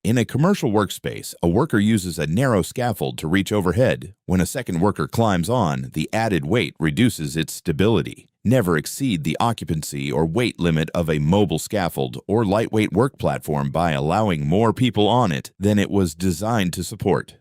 In a commercial workspace, a worker uses a narrow scaffold to reach overhead. When a second worker climbs on, the added weight reduces its stability. Never exceed the occupancy or weight limit of a mobile scaffold or lightweight work platform by allowing more people on it than it was designed to support.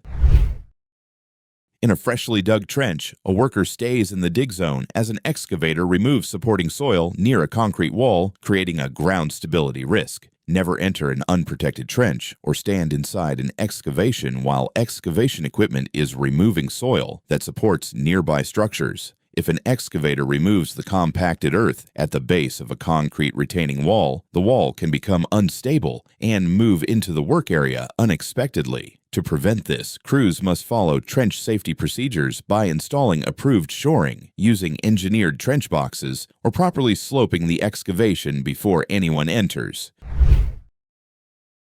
In a freshly dug trench, a worker stays in the dig zone as an excavator removes supporting soil near a concrete wall, creating a ground stability risk. Never enter an unprotected trench or stand inside an excavation while excavation equipment is removing soil that supports nearby structures. If an excavator removes the compacted earth at the base of a concrete retaining wall, the wall can become unstable and move into the work area unexpectedly. To prevent this, crews must follow trench safety procedures by installing approved shoring, using engineered trench boxes, or properly sloping the excavation before anyone enters.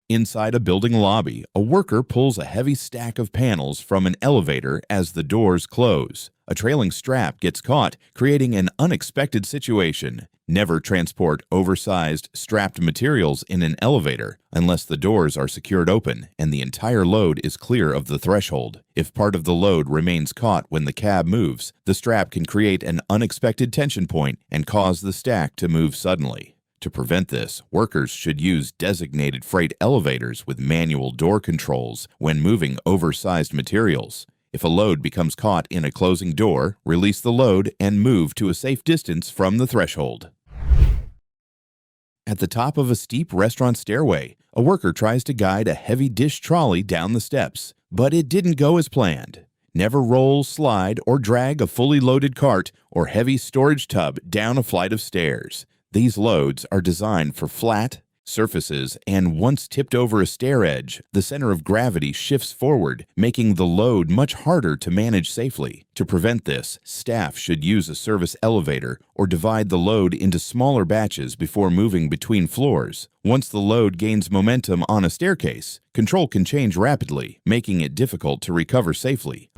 Inside a building lobby, a worker pulls a heavy stack of panels from an elevator as the doors close. A trailing strap gets caught, creating an unexpected situation. Never transport oversized, strapped materials in an elevator unless the doors are secured open and the entire load is clear of the threshold. If part of the load remains caught when the cab moves, the strap can create an unexpected tension point and cause the stack to move suddenly. To prevent this, workers should use designated freight elevators with manual door controls when moving oversized materials. If a load becomes caught in a closing door, release the load and move to a safe distance from the threshold. At the top of a steep restaurant stairway, a worker tries to guide a heavy dish trolley down the steps, but it didn't go as planned. Never roll, slide, or drag a fully loaded cart or heavy storage tub down a flight of stairs. These loads are designed for flat surfaces, and once tipped over a stair edge, the center of gravity shifts forward, making the load much harder to manage safely. To prevent this, staff should use a service elevator or divide the load into smaller batches before moving between floors. Once the load gains momentum on a staircase, control can change rapidly, making it difficult to recover safely.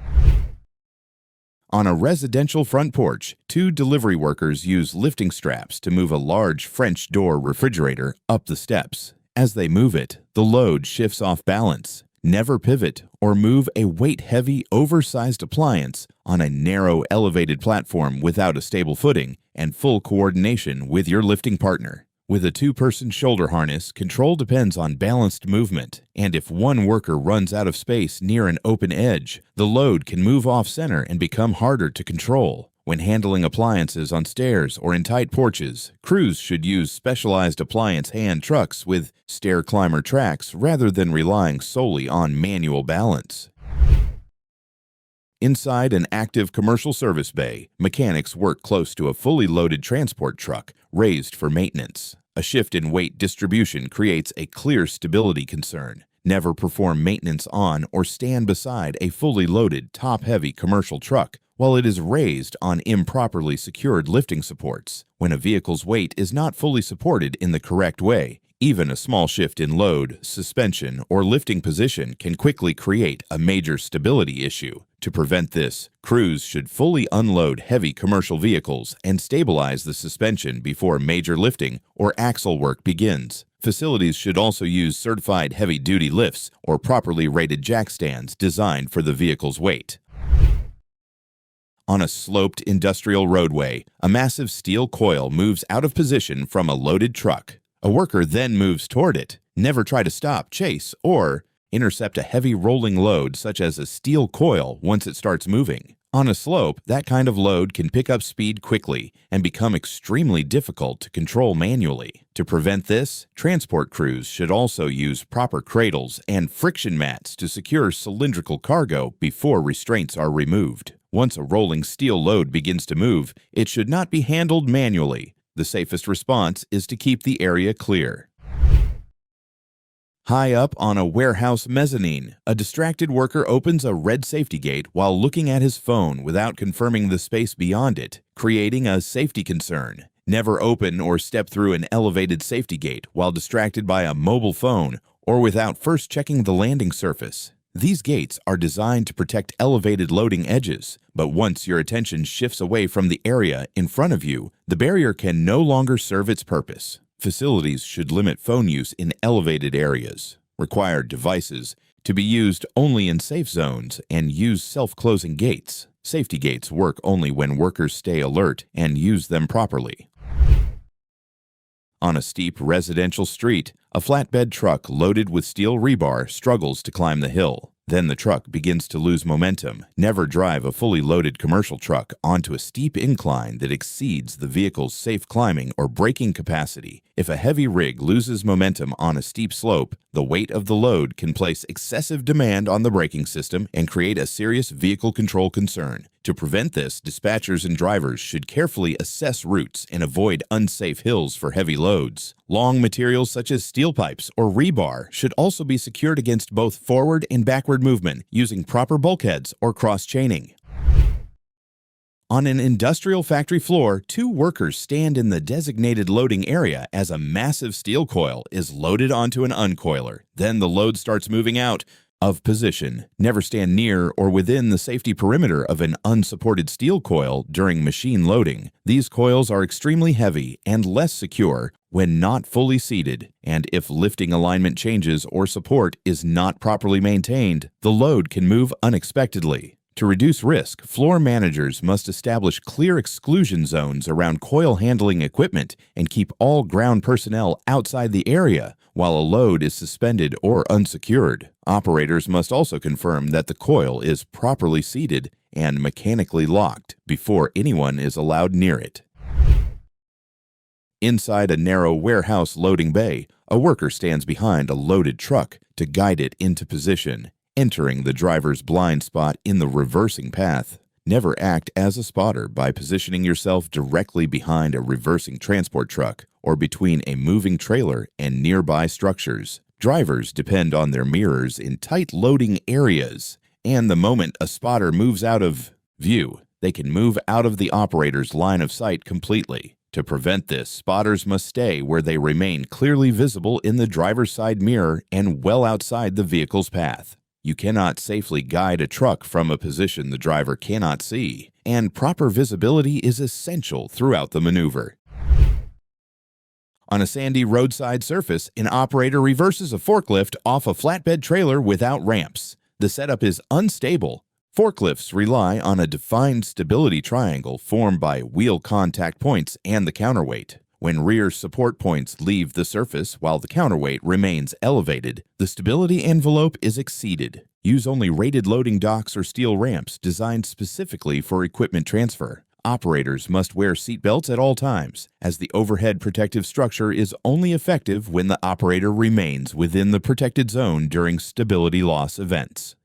On a residential front porch, two delivery workers use lifting straps to move a large French door refrigerator up the steps. As they move it, the load shifts off balance. Never pivot or move a weight-heavy, oversized appliance on a narrow, elevated platform without a stable footing and full coordination with your lifting partner. With a two-person shoulder harness, control depends on balanced movement, and if one worker runs out of space near an open edge, the load can move off-center and become harder to control. When handling appliances on stairs or in tight porches, crews should use specialized appliance hand trucks with stair climber tracks rather than relying solely on manual balance. Inside an active commercial service bay, mechanics work close to a fully loaded transport truck raised for maintenance. A shift in weight distribution creates a clear stability concern. Never perform maintenance on or stand beside a fully loaded, top-heavy commercial truck while it is raised on improperly secured lifting supports. When a vehicle's weight is not fully supported in the correct way, even a small shift in load, suspension, or lifting position can quickly create a major stability issue. To prevent this, crews should fully unload heavy commercial vehicles and stabilize the suspension before major lifting or axle work begins. Facilities should also use certified heavy-duty lifts or properly rated jack stands designed for the vehicle's weight. On a sloped industrial roadway, a massive steel coil moves out of position from a loaded truck. A worker then moves toward it. Never try to stop, chase, or intercept a heavy rolling load such as a steel coil once it starts moving. On a slope, that kind of load can pick up speed quickly and become extremely difficult to control manually. To prevent this, transport crews should also use proper cradles and friction mats to secure cylindrical cargo before restraints are removed. Once a rolling steel load begins to move, it should not be handled manually. The safest response is to keep the area clear. High up on a warehouse mezzanine, a distracted worker opens a red safety gate while looking at his phone without confirming the space beyond it, creating a safety concern. Never open or step through an elevated safety gate while distracted by a mobile phone or without first checking the landing surface. These gates are designed to protect elevated loading edges, but once your attention shifts away from the area in front of you, the barrier can no longer serve its purpose. Facilities should limit phone use in elevated areas. Required devices to be used only in safe zones and use self-closing gates. Safety gates work only when workers stay alert and use them properly. On a steep residential street, a flatbed truck loaded with steel rebar struggles to climb the hill. Then the truck begins to lose momentum. Never drive a fully loaded commercial truck onto a steep incline that exceeds the vehicle's safe climbing or braking capacity. If a heavy rig loses momentum on a steep slope, the weight of the load can place excessive demand on the braking system and create a serious vehicle control concern. To prevent this, dispatchers and drivers should carefully assess routes and avoid unsafe hills for heavy loads. Long materials such as steel pipes or rebar should also be secured against both forward and backward movement using proper bulkheads or cross-chaining. On an industrial factory floor, two workers stand in the designated loading area as a massive steel coil is loaded onto an uncoiler. Then the load starts moving out of position. Never stand near or within the safety perimeter of an unsupported steel coil during machine loading. These coils are extremely heavy and less secure when not fully seated, and if lifting alignment changes or support is not properly maintained, the load can move unexpectedly. To reduce risk, floor managers must establish clear exclusion zones around coil handling equipment and keep all ground personnel outside the area while a load is suspended or unsecured. Operators must also confirm that the coil is properly seated and mechanically locked before anyone is allowed near it. Inside a narrow warehouse loading bay, a worker stands behind a loaded truck to guide it into position, entering the driver's blind spot in the reversing path. Never act as a spotter by positioning yourself directly behind a reversing transport truck or between a moving trailer and nearby structures. Drivers depend on their mirrors in tight loading areas, and the moment a spotter moves out of view, they can move out of the operator's line of sight completely. To prevent this, spotters must stay where they remain clearly visible in the driver's side mirror and well outside the vehicle's path. You cannot safely guide a truck from a position the driver cannot see, and proper visibility is essential throughout the maneuver. On a sandy roadside surface, an operator reverses a forklift off a flatbed trailer without ramps. The setup is unstable. Forklifts rely on a defined stability triangle formed by wheel contact points and the counterweight. When rear support points leave the surface while the counterweight remains elevated, the stability envelope is exceeded. Use only rated loading docks or steel ramps designed specifically for equipment transfer. Operators must wear seat belts at all times, as the overhead protective structure is only effective when the operator remains within the protected zone during stability loss events.